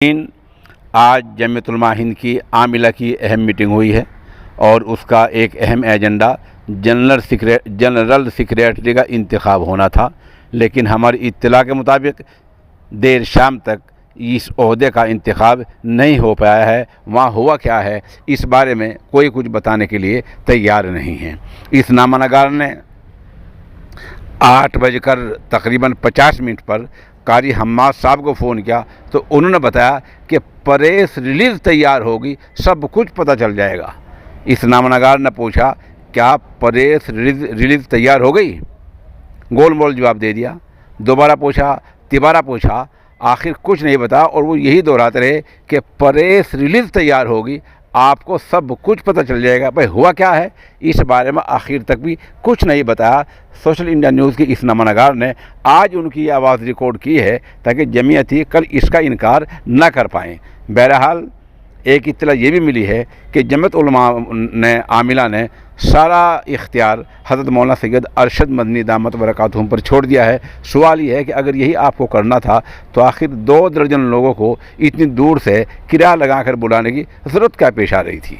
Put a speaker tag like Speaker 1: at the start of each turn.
Speaker 1: आज जमीयत उलमा हिंद की आमिला की अहम मीटिंग हुई है और उसका एक अहम एजेंडा जनरल सेक्रेटरी का इंतखाब होना था, लेकिन हमारी इत्तला के मुताबिक देर शाम तक इस ओहदे का इंतखाब नहीं हो पाया है। वहाँ हुआ क्या है इस बारे में कोई कुछ बताने के लिए तैयार नहीं है। इस नामनगार ने 8 बजकर तकरीबन 50 मिनट पर कारी हम्माद साहब को फ़ोन किया तो उन्होंने बताया कि प्रेस रिलीज़ तैयार होगी, सब कुछ पता चल जाएगा। इस नामनगार ने पूछा क्या प्रेस रिलीज़ तैयार हो गई? गोल मोल जवाब दे दिया। दोबारा पूछा, तिबारा पूछा, आखिर कुछ नहीं बताया और वो यही दोहराते रहे कि प्रेस रिलीज़ तैयार होगी, आपको सब कुछ पता चल जाएगा। भाई हुआ क्या है इस बारे में आखिर तक भी कुछ नहीं बताया। सोशल इंडिया न्यूज़ की इस नामनगार ने आज उनकी आवाज़ रिकॉर्ड की है ताकि जमीयती कल इसका इनकार न कर पाएँ। बहरहाल एक इत्तला ये भी मिली है कि जमीयत उलमा ने आमिला ने सारा इख्तियार हज़रत मौलाना सैयद अरशद मदनी दामत बरकातुहुम पर छोड़ दिया है। सवाल ये है कि अगर यही आपको करना था तो आखिर 2 दर्जन लोगों को इतनी दूर से किराया लगाकर बुलाने की ज़रूरत क्या पेश आ रही थी?